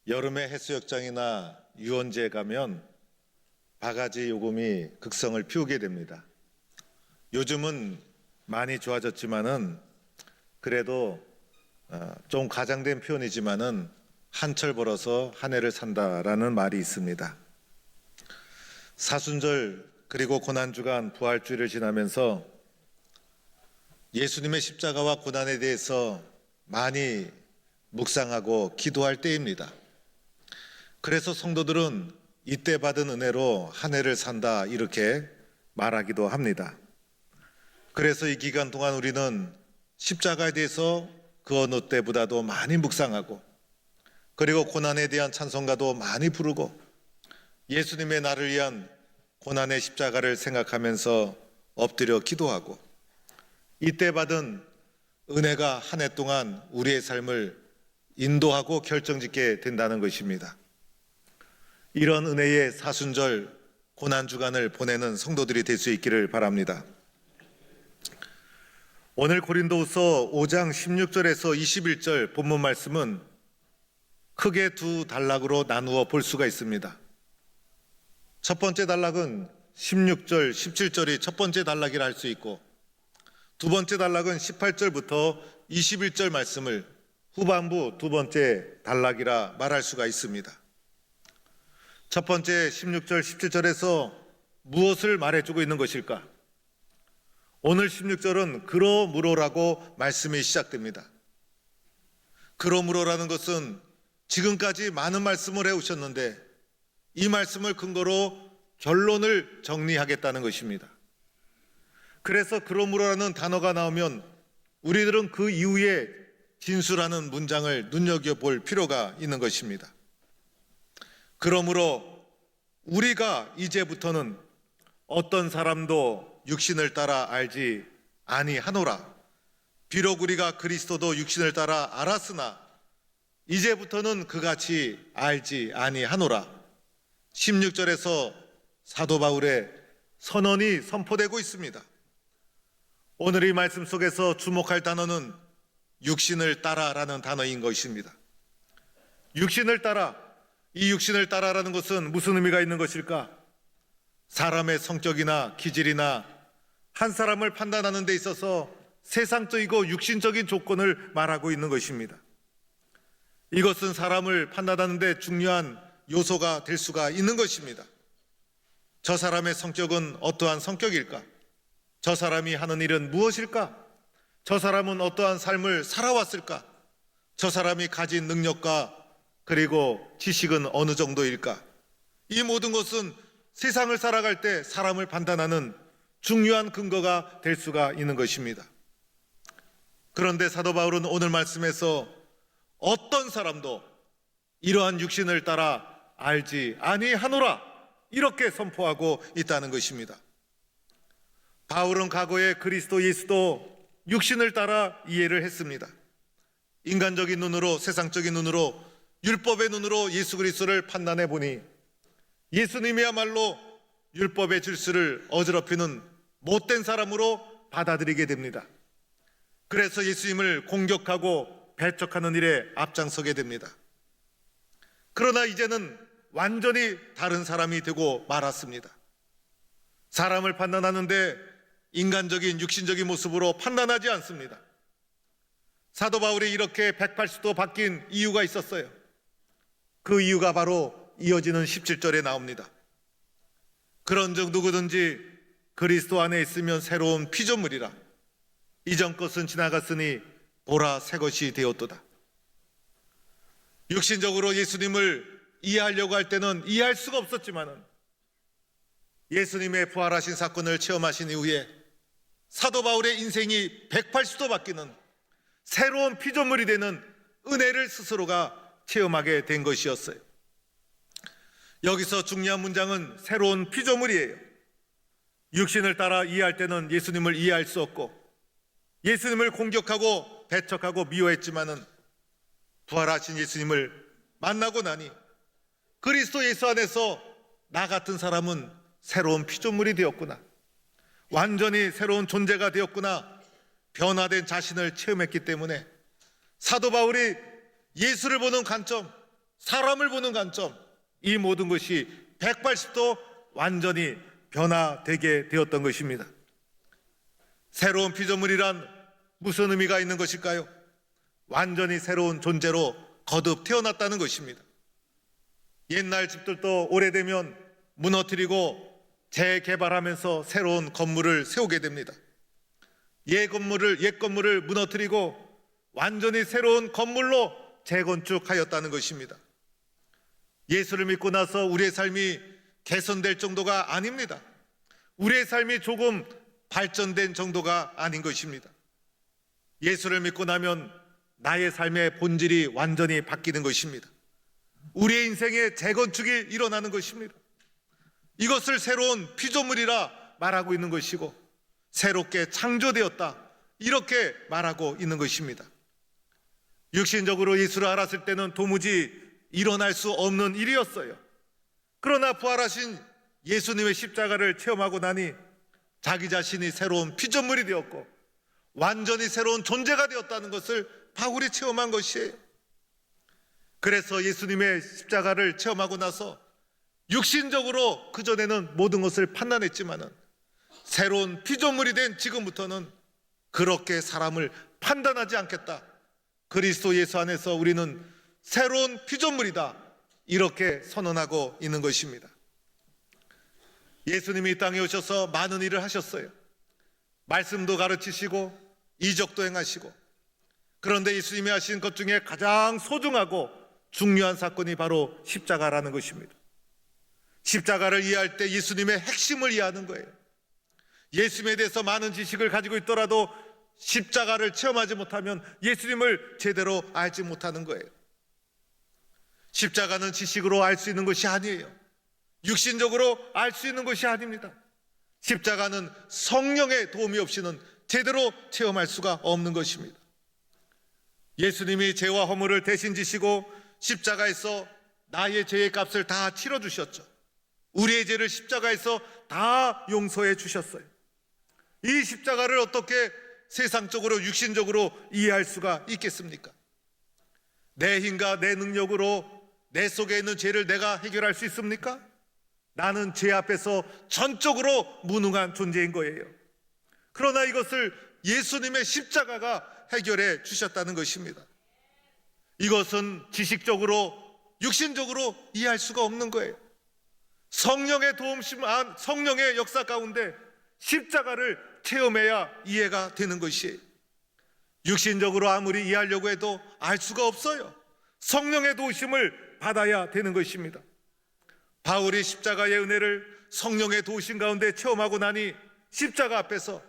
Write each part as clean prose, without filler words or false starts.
여름에 해수욕장이나 유원지에 가면 바가지 요금이 극성을 피우게 됩니다. 요즘은 많이 좋아졌지만은 그래도 좀 과장된 표현이지만은 한철 벌어서 한 해를 산다라는 말이 있습니다. 사순절 그리고 고난주간 부활주일을 지나면서 예수님의 십자가와 고난에 대해서 많이 묵상하고 기도할 때입니다. 그래서 성도들은 이때 받은 은혜로 한 해를 산다 이렇게 말하기도 합니다. 그래서 이 기간 동안 우리는 십자가에 대해서 그 어느 때보다도 많이 묵상하고 그리고 고난에 대한 찬송가도 많이 부르고 예수님의 나를 위한 고난의 십자가를 생각하면서 엎드려 기도하고 이때 받은 은혜가 한 해 동안 우리의 삶을 인도하고 결정짓게 된다는 것입니다. 이런 은혜의 사순절 고난주간을 보내는 성도들이 될 수 있기를 바랍니다. 오늘 고린도후서 5장 16절에서 21절 본문 말씀은 크게 두 단락으로 나누어 볼 수가 있습니다. 첫 번째 단락은 16절, 17절이 첫 번째 단락이라 할 수 있고 두 번째 단락은 18절부터 21절 말씀을 후반부 두 번째 단락이라 말할 수가 있습니다. 첫 번째 16절, 17절에서 무엇을 말해주고 있는 것일까? 오늘 16절은 그러므로라고 말씀이 시작됩니다. 그러므로라는 것은 지금까지 많은 말씀을 해오셨는데 이 말씀을 근거로 결론을 정리하겠다는 것입니다. 그래서 그러므로라는 단어가 나오면 우리들은 그 이후에 진술하는 문장을 눈여겨볼 필요가 있는 것입니다. 그러므로 우리가 이제부터는 어떤 사람도 육신을 따라 알지 아니하노라. 비록 우리가 그리스도도 육신을 따라 알았으나 이제부터는 그같이 알지 아니하노라. 16절에서 사도 바울의 선언이 선포되고 있습니다. 오늘 이 말씀 속에서 주목할 단어는 육신을 따라라는 단어인 것입니다. 육신을 따라, 이 육신을 따라라는 것은 무슨 의미가 있는 것일까? 사람의 성격이나 기질이나 한 사람을 판단하는 데 있어서 세상적이고 육신적인 조건을 말하고 있는 것입니다. 이것은 사람을 판단하는 데 중요한 요소가 될 수가 있는 것입니다. 저 사람의 성격은 어떠한 성격일까? 저 사람이 하는 일은 무엇일까? 저 사람은 어떠한 삶을 살아왔을까? 저 사람이 가진 능력과 그리고 지식은 어느 정도일까? 이 모든 것은 세상을 살아갈 때 사람을 판단하는 중요한 근거가 될 수가 있는 것입니다. 그런데 사도 바울은 오늘 말씀에서 어떤 사람도 이러한 육신을 따라 알지 아니하노라 이렇게 선포하고 있다는 것입니다. 바울은 과거에 그리스도 예수도 육신을 따라 이해를 했습니다. 인간적인 눈으로, 세상적인 눈으로, 율법의 눈으로 예수 그리스도를 판단해 보니 예수님이야말로 율법의 질서를 어지럽히는 못된 사람으로 받아들이게 됩니다. 그래서 예수님을 공격하고 배척하는 일에 앞장서게 됩니다. 그러나 이제는 완전히 다른 사람이 되고 말았습니다. 사람을 판단하는데 인간적인 육신적인 모습으로 판단하지 않습니다. 사도 바울이 이렇게 180도 바뀐 이유가 있었어요. 그 이유가 바로 이어지는 17절에 나옵니다. 그런즉 누구든지 그리스도 안에 있으면 새로운 피조물이라. 이전 것은 지나갔으니 보라 새 것이 되었도다. 육신적으로 예수님을 이해하려고 할 때는 이해할 수가 없었지만은 예수님의 부활하신 사건을 체험하신 이후에 사도 바울의 인생이 180도 바뀌는 새로운 피조물이 되는 은혜를 스스로가 체험하게 된 것이었어요. 여기서 중요한 문장은 새로운 피조물이에요. 육신을 따라 이해할 때는 예수님을 이해할 수 없고 예수님을 공격하고 배척하고 미워했지만은 부활하신 예수님을 만나고 나니 그리스도 예수 안에서 나 같은 사람은 새로운 피조물이 되었구나. 완전히 새로운 존재가 되었구나. 변화된 자신을 체험했기 때문에 사도 바울이 예수를 보는 관점, 사람을 보는 관점, 이 모든 것이 180도 완전히 변화되게 되었던 것입니다. 새로운 피조물이란 무슨 의미가 있는 것일까요? 완전히 새로운 존재로 거듭 태어났다는 것입니다. 옛날 집들도 오래되면 무너뜨리고 재개발하면서 새로운 건물을 세우게 됩니다. 옛 건물을 무너뜨리고 완전히 새로운 건물로 재건축하였다는 것입니다. 예수를 믿고 나서 우리의 삶이 개선될 정도가 아닙니다. 우리의 삶이 조금 발전된 정도가 아닌 것입니다. 예수를 믿고 나면 나의 삶의 본질이 완전히 바뀌는 것입니다. 우리의 인생의 재건축이 일어나는 것입니다. 이것을 새로운 피조물이라 말하고 있는 것이고, 새롭게 창조되었다, 이렇게 말하고 있는 것입니다. 육신적으로 예수를 알았을 때는 도무지 일어날 수 없는 일이었어요. 그러나 부활하신 예수님의 십자가를 체험하고 나니 자기 자신이 새로운 피조물이 되었고 완전히 새로운 존재가 되었다는 것을 바울이 체험한 것이에요. 그래서 예수님의 십자가를 체험하고 나서 육신적으로 그전에는 모든 것을 판단했지만은 새로운 피조물이 된 지금부터는 그렇게 사람을 판단하지 않겠다. 그리스도 예수 안에서 우리는 새로운 피조물이다, 이렇게 선언하고 있는 것입니다. 예수님이 이 땅에 오셔서 많은 일을 하셨어요. 말씀도 가르치시고 이적도 행하시고, 그런데 예수님이 하신 것 중에 가장 소중하고 중요한 사건이 바로 십자가라는 것입니다. 십자가를 이해할 때 예수님의 핵심을 이해하는 거예요. 예수님에 대해서 많은 지식을 가지고 있더라도 십자가를 체험하지 못하면 예수님을 제대로 알지 못하는 거예요. 십자가는 지식으로 알 수 있는 것이 아니에요. 육신적으로 알 수 있는 것이 아닙니다. 십자가는 성령의 도움이 없이는 제대로 체험할 수가 없는 것입니다. 예수님이 죄와 허물을 대신 지시고 십자가에서 나의 죄의 값을 다 치러주셨죠. 우리의 죄를 십자가에서 다 용서해 주셨어요. 이 십자가를 어떻게 세상적으로 육신적으로 이해할 수가 있겠습니까? 내 힘과 내 능력으로 내 속에 있는 죄를 내가 해결할 수 있습니까? 나는 죄 앞에서 전적으로 무능한 존재인 거예요. 그러나 이것을 예수님의 십자가가 해결해 주셨다는 것입니다. 이것은 지식적으로 육신적으로 이해할 수가 없는 거예요. 성령의 성령의 역사 가운데 십자가를 체험해야 이해가 되는 것이에요. 육신적으로 아무리 이해하려고 해도 알 수가 없어요. 성령의 도우심을 받아야 되는 것입니다. 바울이 십자가의 은혜를 성령의 도우심 가운데 체험하고 나니 십자가 앞에서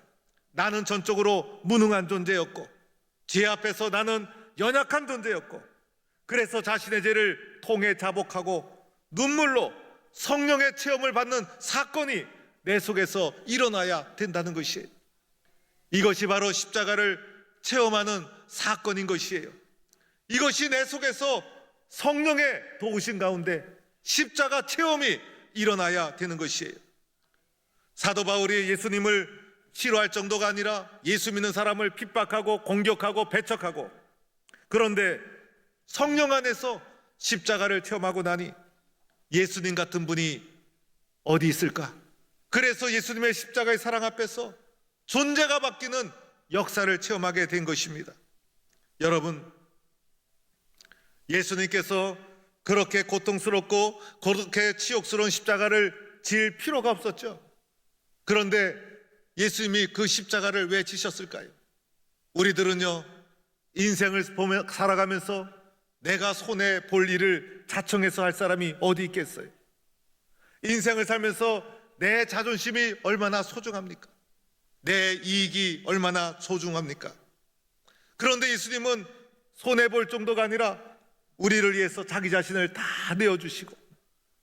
나는 전적으로 무능한 존재였고 죄 앞에서 나는 연약한 존재였고, 그래서 자신의 죄를 통해 자복하고 눈물로 성령의 체험을 받는 사건이 내 속에서 일어나야 된다는 것이에요. 이것이 바로 십자가를 체험하는 사건인 것이에요. 이것이 내 속에서 성령의 도우심 가운데 십자가 체험이 일어나야 되는 것이에요. 사도 바울이 예수님을 싫어할 정도가 아니라 예수 믿는 사람을 핍박하고 공격하고 배척하고, 그런데 성령 안에서 십자가를 체험하고 나니 예수님 같은 분이 어디 있을까? 그래서 예수님의 십자가의 사랑 앞에서 존재가 바뀌는 역사를 체험하게 된 것입니다. 여러분, 예수님께서 그렇게 고통스럽고 그렇게 치욕스러운 십자가를 질 필요가 없었죠. 그런데 예수님이 그 십자가를 왜 지셨을까요? 우리들은요, 인생을 보며 살아가면서 내가 손해 볼 일을 자청해서 할 사람이 어디 있겠어요? 인생을 살면서 내 자존심이 얼마나 소중합니까? 내 이익이 얼마나 소중합니까? 그런데 예수님은 손해 볼 정도가 아니라 우리를 위해서 자기 자신을 다 내어주시고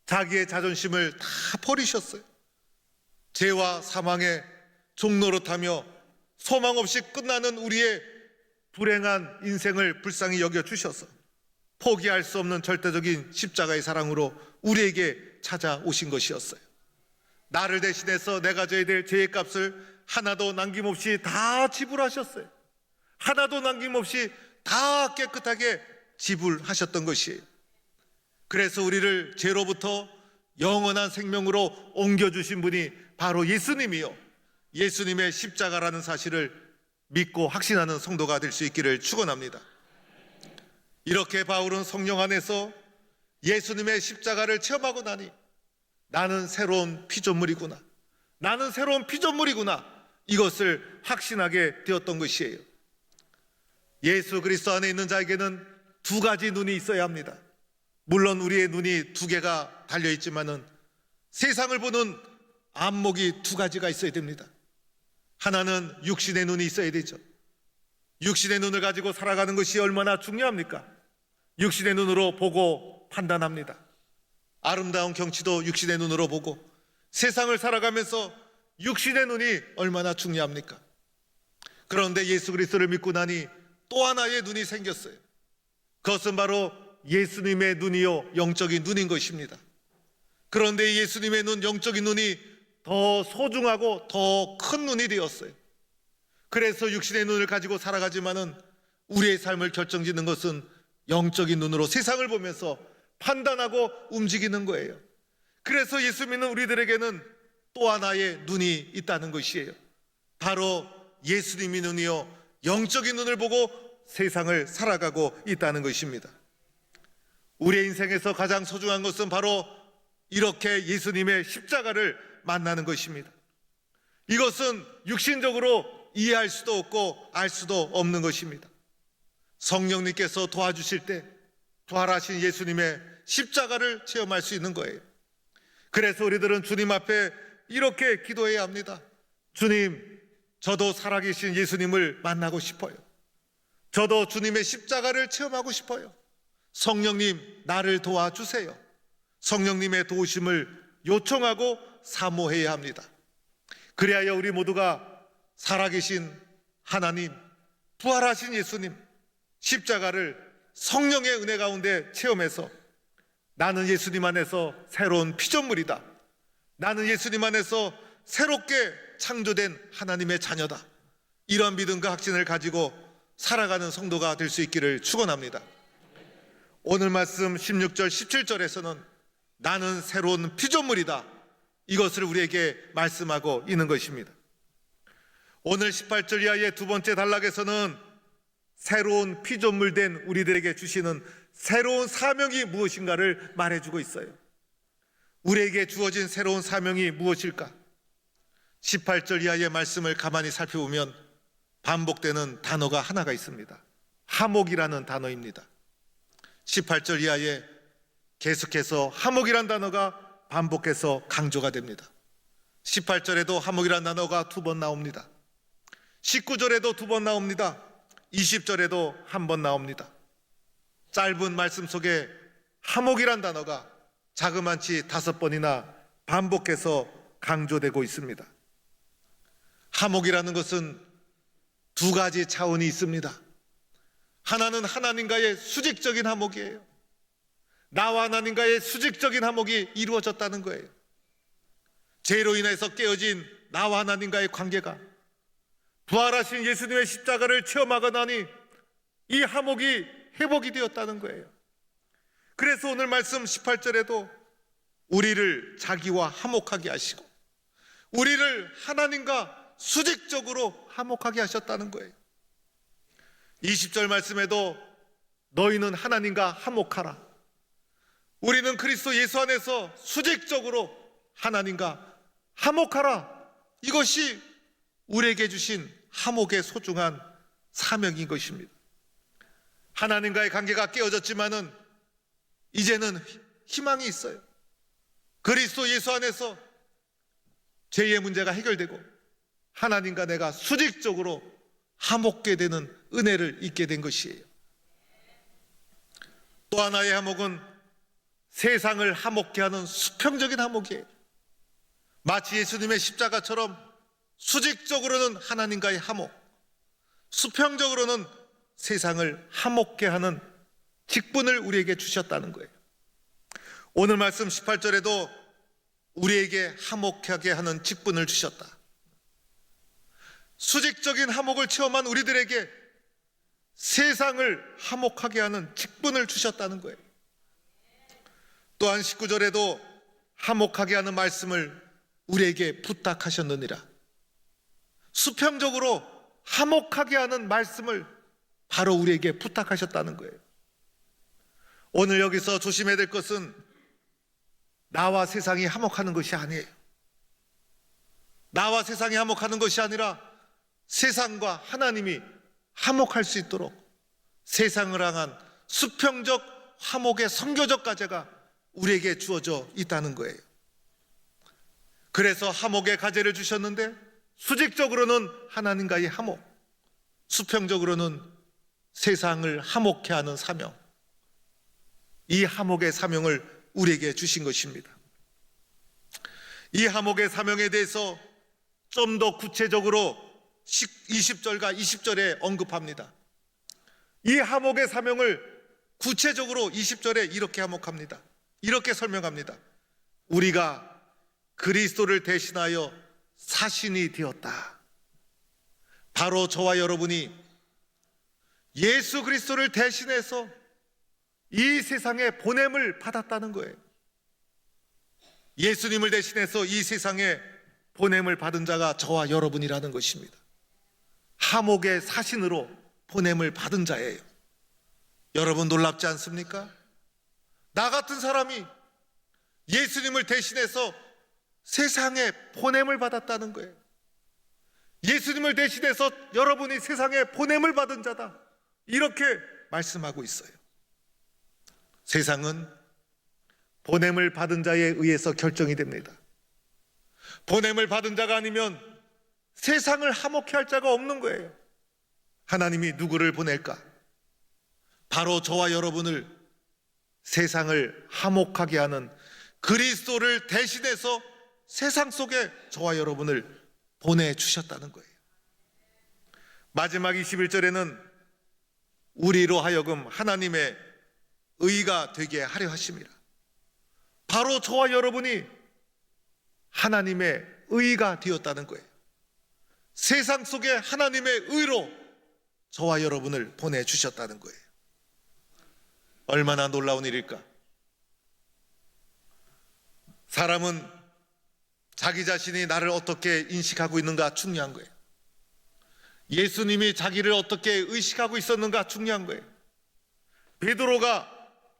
자기의 자존심을 다 버리셨어요. 죄와 사망의 종노릇하며 소망 없이 끝나는 우리의 불행한 인생을 불쌍히 여겨주셔서 포기할 수 없는 절대적인 십자가의 사랑으로 우리에게 찾아오신 것이었어요. 나를 대신해서 내가 져야 될 죄의 값을 하나도 남김없이 다 지불하셨어요. 하나도 남김없이 다 깨끗하게 지불하셨던 것이에요. 그래서 우리를 죄로부터 영원한 생명으로 옮겨주신 분이 바로 예수님이요, 예수님의 십자가라는 사실을 믿고 확신하는 성도가 될 수 있기를 축원합니다. 이렇게 바울은 성령 안에서 예수님의 십자가를 체험하고 나니 나는 새로운 피조물이구나, 나는 새로운 피조물이구나, 이것을 확신하게 되었던 것이에요. 예수 그리스도 안에 있는 자에게는 두 가지 눈이 있어야 합니다. 물론 우리의 눈이 두 개가 달려있지만은 세상을 보는 안목이 두 가지가 있어야 됩니다. 하나는 육신의 눈이 있어야 되죠. 육신의 눈을 가지고 살아가는 것이 얼마나 중요합니까? 육신의 눈으로 보고 판단합니다. 아름다운 경치도 육신의 눈으로 보고, 세상을 살아가면서 육신의 눈이 얼마나 중요합니까? 그런데 예수 그리스도를 믿고 나니 또 하나의 눈이 생겼어요. 그것은 바로 예수님의 눈이요, 영적인 눈인 것입니다. 그런데 예수님의 눈, 영적인 눈이 더 소중하고 더 큰 눈이 되었어요. 그래서 육신의 눈을 가지고 살아가지만은 우리의 삶을 결정짓는 것은 영적인 눈으로 세상을 보면서 판단하고 움직이는 거예요. 그래서 예수 믿는 우리들에게는 또 하나의 눈이 있다는 것이에요. 바로 예수님의 눈이요, 영적인 눈을 보고 세상을 살아가고 있다는 것입니다. 우리의 인생에서 가장 소중한 것은 바로 이렇게 예수님의 십자가를 만나는 것입니다. 이것은 육신적으로 이해할 수도 없고 알 수도 없는 것입니다. 성령님께서 도와주실 때 부활하신 예수님의 십자가를 체험할 수 있는 거예요. 그래서 우리들은 주님 앞에 이렇게 기도해야 합니다. 주님, 저도 살아계신 예수님을 만나고 싶어요. 저도 주님의 십자가를 체험하고 싶어요. 성령님, 나를 도와주세요. 성령님의 도우심을 요청하고 사모해야 합니다. 그래야 우리 모두가 살아계신 하나님, 부활하신 예수님, 십자가를 성령의 은혜 가운데 체험해서 나는 예수님 안에서 새로운 피조물이다, 나는 예수님 안에서 새롭게 창조된 하나님의 자녀다, 이런 믿음과 확신을 가지고 살아가는 성도가 될 수 있기를 축원합니다. 오늘 말씀 16절 17절에서는 나는 새로운 피조물이다, 이것을 우리에게 말씀하고 있는 것입니다. 오늘 18절 이하의 두 번째 단락에서는 새로운 피조물 된 우리들에게 주시는 새로운 사명이 무엇인가를 말해주고 있어요. 우리에게 주어진 새로운 사명이 무엇일까? 18절 이하의 말씀을 가만히 살펴보면 반복되는 단어가 하나가 있습니다. 하목이라는 단어입니다. 18절 이하에 계속해서 하목이라는 단어가 반복해서 강조가 됩니다. 18절에도 하목이라는 단어가 두 번 나옵니다. 19절에도 두 번 나옵니다. 20절에도 한 번 나옵니다. 짧은 말씀 속에 하목이란 단어가 자그만치 5번이나 반복해서 강조되고 있습니다. 하목이라는 것은 두 가지 차원이 있습니다. 하나는 하나님과의 수직적인 하목이에요. 나와 하나님과의 수직적인 하목이 이루어졌다는 거예요. 죄로 인해서 깨어진 나와 하나님과의 관계가 부활하신 예수님의 십자가를 체험하고 나니 이 하목이 회복이 되었다는 거예요. 그래서 오늘 말씀 18절에도 우리를 자기와 화목하게 하시고 우리를 하나님과 수직적으로 화목하게 하셨다는 거예요. 20절 말씀에도 너희는 하나님과 화목하라. 우리는 그리스도 예수 안에서 수직적으로 하나님과 화목하라. 이것이 우리에게 주신 화목의 소중한 사명인 것입니다. 하나님과의 관계가 깨어졌지만은 이제는 희망이 있어요. 그리스도 예수 안에서 죄의 문제가 해결되고 하나님과 내가 수직적으로 화목게 되는 은혜를 잊게 된 것이에요. 또 하나의 화목은 세상을 화목게 하는 수평적인 화목이에요. 마치 예수님의 십자가처럼 수직적으로는 하나님과의 화목, 수평적으로는 세상을 화목게 하는 직분을 우리에게 주셨다는 거예요. 오늘 말씀 18절에도 우리에게 화목하게 하는 직분을 주셨다. 수직적인 화목을 체험한 우리들에게 세상을 화목하게 하는 직분을 주셨다는 거예요. 또한 19절에도 화목하게 하는 말씀을 우리에게 부탁하셨느니라. 수평적으로 화목하게 하는 말씀을 바로 우리에게 부탁하셨다는 거예요. 오늘 여기서 조심해야 될 것은 나와 세상이 화목하는 것이 아니에요. 나와 세상이 화목하는 것이 아니라 세상과 하나님이 화목할 수 있도록 세상을 향한 수평적 화목의 선교적 과제가 우리에게 주어져 있다는 거예요. 그래서 화목의 과제를 주셨는데 수직적으로는 하나님과의 화목, 수평적으로는 세상을 화목케 하는 사명, 이 화목의 사명을 우리에게 주신 것입니다. 이 화목의 사명에 대해서 좀 더 구체적으로 20절과 20절에 언급합니다. 이 화목의 사명을 구체적으로 20절에 이렇게 화목합니다. 이렇게 설명합니다. 우리가 그리스도를 대신하여 사신이 되었다. 바로 저와 여러분이 예수 그리스도를 대신해서 이 세상에 보냄을 받았다는 거예요. 예수님을 대신해서 이 세상에 보냄을 받은 자가 저와 여러분이라는 것입니다. 화목의 사신으로 보냄을 받은 자예요. 여러분 놀랍지 않습니까? 나 같은 사람이 예수님을 대신해서 세상에 보냄을 받았다는 거예요. 예수님을 대신해서 여러분이 세상에 보냄을 받은 자다, 이렇게 말씀하고 있어요. 세상은 보냄을 받은 자에 의해서 결정이 됩니다. 보냄을 받은 자가 아니면 세상을 화목케 할 자가 없는 거예요. 하나님이 누구를 보낼까? 바로 저와 여러분을 세상을 화목하게 하는 그리스도를 대신해서 세상 속에 저와 여러분을 보내주셨다는 거예요. 마지막 21절에는 우리로 하여금 하나님의 의가 되게 하려 하심이라. 바로 저와 여러분이 하나님의 의가 되었다는 거예요. 세상 속에 하나님의 의로 저와 여러분을 보내주셨다는 거예요. 얼마나 놀라운 일일까? 사람은 자기 자신이 나를 어떻게 인식하고 있는가 중요한 거예요. 예수님이 자기를 어떻게 의식하고 있었는가 중요한 거예요. 베드로가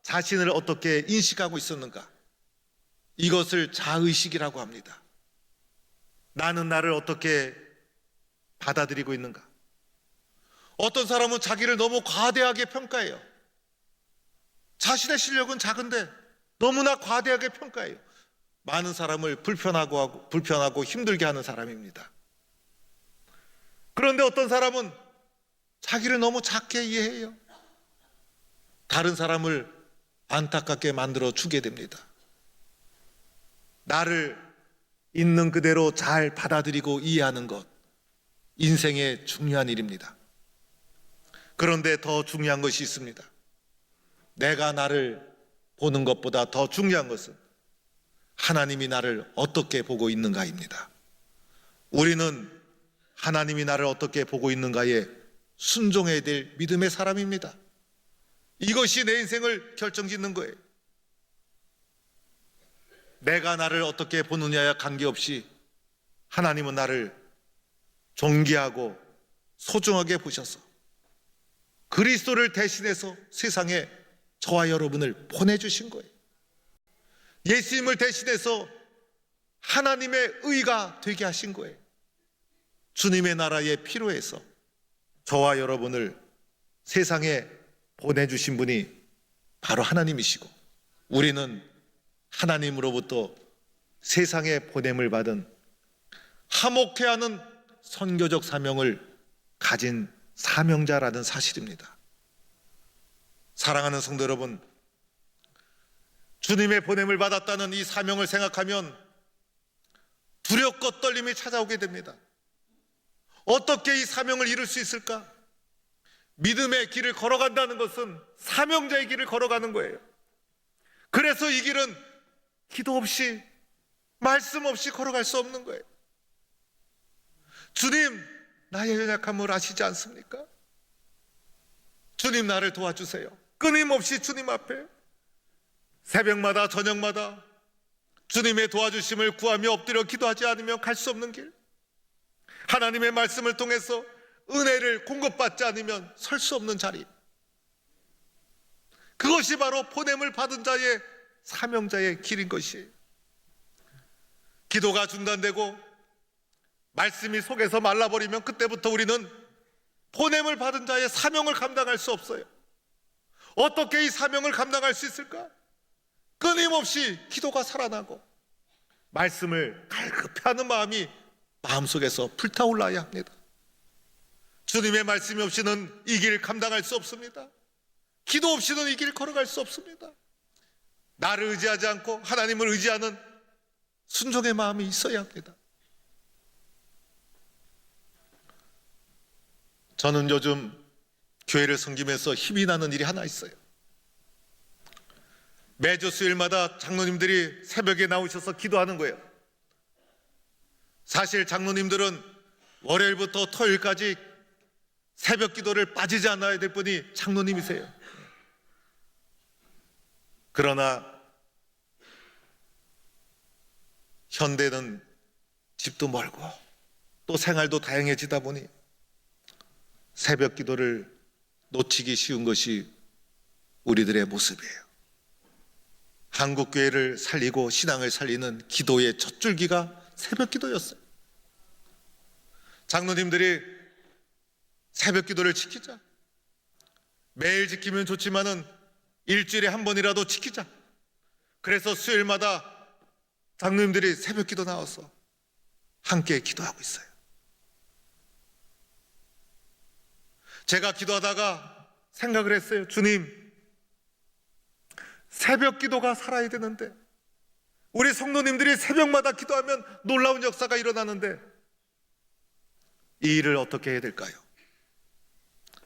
자신을 어떻게 인식하고 있었는가, 이것을 자의식이라고 합니다. 나는 나를 어떻게 받아들이고 있는가. 어떤 사람은 자기를 너무 과대하게 평가해요. 자신의 실력은 작은데 너무나 과대하게 평가해요. 많은 사람을 불편하고 힘들게 하는 사람입니다. 그런데 어떤 사람은 자기를 너무 작게 이해해요. 다른 사람을 안타깝게 만들어 주게 됩니다. 나를 있는 그대로 잘 받아들이고 이해하는 것, 인생의 중요한 일입니다. 그런데 더 중요한 것이 있습니다. 내가 나를 보는 것보다 더 중요한 것은 하나님이 나를 어떻게 보고 있는가입니다. 우리는 하나님이 나를 어떻게 보고 있는가에 순종해야 될 믿음의 사람입니다. 이것이 내 인생을 결정짓는 거예요. 내가 나를 어떻게 보느냐에 관계없이 하나님은 나를 존귀하고 소중하게 보셔서 그리스도를 대신해서 세상에 저와 여러분을 보내주신 거예요. 예수님을 대신해서 하나님의 의가 되게 하신 거예요. 주님의 나라에 필요해서 저와 여러분을 세상에 보내주신 분이 바로 하나님이시고, 우리는 하나님으로부터 세상에 보냄을 받은 화목케 하는 선교적 사명을 가진 사명자라는 사실입니다. 사랑하는 성도 여러분, 주님의 보냄을 받았다는 이 사명을 생각하면 두렵고 떨림이 찾아오게 됩니다. 어떻게 이 사명을 이룰 수 있을까? 믿음의 길을 걸어간다는 것은 사명자의 길을 걸어가는 거예요. 그래서 이 길은 기도 없이, 말씀 없이 걸어갈 수 없는 거예요. 주님, 나의 연약함을 아시지 않습니까? 주님, 나를 도와주세요. 끊임없이 주님 앞에 새벽마다 저녁마다 주님의 도와주심을 구하며 엎드려 기도하지 않으면 갈 수 없는 길, 하나님의 말씀을 통해서 은혜를 공급받지 않으면 설 수 없는 자리, 그것이 바로 보냄을 받은 자의 사명자의 길인 것이에요. 기도가 중단되고 말씀이 속에서 말라버리면 그때부터 우리는 보냄을 받은 자의 사명을 감당할 수 없어요. 어떻게 이 사명을 감당할 수 있을까? 끊임없이 기도가 살아나고 말씀을 갈급해하는 마음이 마음속에서 불타올라야 합니다. 주님의 말씀이 없이는 이 길 감당할 수 없습니다. 기도 없이는 이 길 걸어갈 수 없습니다. 나를 의지하지 않고 하나님을 의지하는 순종의 마음이 있어야 합니다. 저는 요즘 교회를 섬기면서 힘이 나는 일이 하나 있어요. 매주 수요일마다 장로님들이 새벽에 나오셔서 기도하는 거예요. 사실 장로님들은 월요일부터 토요일까지 새벽 기도를 빠지지 않아야 될 분이 장로님이세요. 그러나 현대는 집도 멀고 또 생활도 다양해지다 보니 새벽 기도를 놓치기 쉬운 것이 우리들의 모습이에요. 한국 교회를 살리고 신앙을 살리는 기도의 첫 줄기가 새벽 기도였어요. 장로님들이 새벽 기도를 지키자, 매일 지키면 좋지만은 일주일에 한 번이라도 지키자. 그래서 수요일마다 장로님들이 새벽 기도 나와서 함께 기도하고 있어요. 제가 기도하다가 생각을 했어요. 주님, 새벽 기도가 살아야 되는데, 우리 성도님들이 새벽마다 기도하면 놀라운 역사가 일어나는데 이 일을 어떻게 해야 될까요?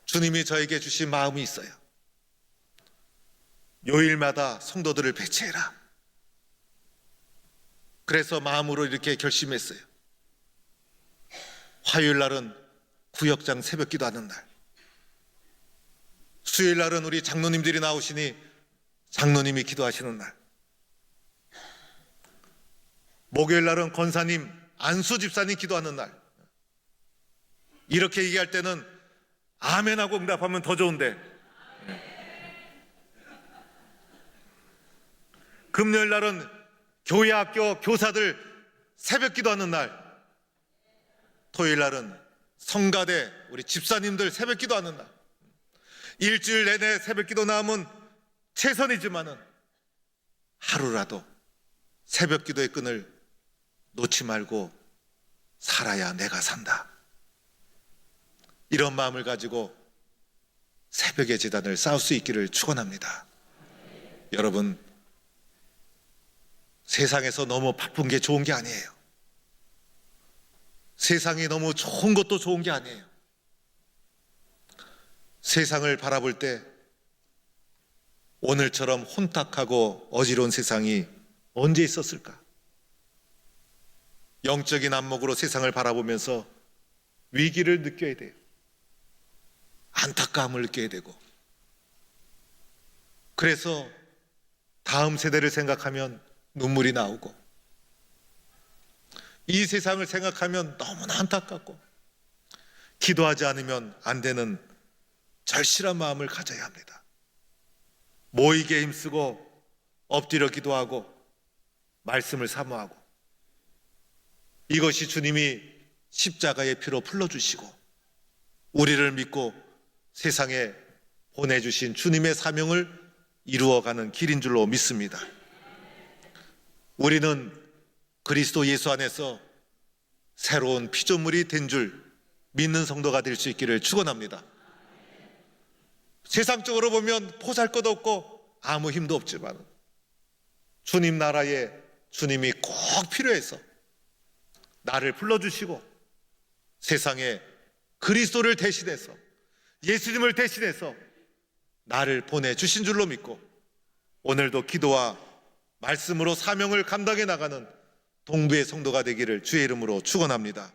주님이 저에게 주신 마음이 있어요. 요일마다 성도들을 배치해라. 그래서 마음으로 이렇게 결심했어요. 화요일 날은 구역장 새벽 기도하는 날, 수요일 날은 우리 장로님들이 나오시니 장로님이 기도하시는 날, 목요일 날은 권사님, 안수 집사님 기도하는 날. 이렇게 얘기할 때는 아멘하고 응답하면 더 좋은데, 금요일 날은 교회 학교 교사들 새벽 기도하는 날, 토요일 날은 성가대 우리 집사님들 새벽 기도하는 날. 일주일 내내 새벽 기도 나오면 최선이지만은 하루라도 새벽 기도의 끈을 놓지 말고 살아야 내가 산다. 이런 마음을 가지고 새벽의 제단을 쌓을 수 있기를 축원합니다. 여러분, 세상에서 너무 바쁜 게 좋은 게 아니에요. 세상이 너무 좋은 것도 좋은 게 아니에요. 세상을 바라볼 때 오늘처럼 혼탁하고 어지러운 세상이 언제 있었을까? 영적인 안목으로 세상을 바라보면서 위기를 느껴야 돼요. 안타까움을 느껴야 되고, 그래서 다음 세대를 생각하면 눈물이 나오고, 이 세상을 생각하면 너무나 안타깝고, 기도하지 않으면 안 되는 절실한 마음을 가져야 합니다. 모이게 힘쓰고 엎드려 기도하고 말씀을 사모하고, 이것이 주님이 십자가의 피로 풀어주시고 우리를 믿고 세상에 보내주신 주님의 사명을 이루어가는 길인 줄로 믿습니다. 우리는 그리스도 예수 안에서 새로운 피조물이 된 줄 믿는 성도가 될 수 있기를 축원합니다. 세상적으로 보면 보잘것없고 아무 힘도 없지만 주님 나라에 주님이 꼭 필요해서 나를 불러주시고 세상에 그리스도를 대신해서, 예수님을 대신해서 나를 보내주신 줄로 믿고 오늘도 기도와 말씀으로 사명을 감당해 나가는 동부의 성도가 되기를 주의 이름으로 축원합니다.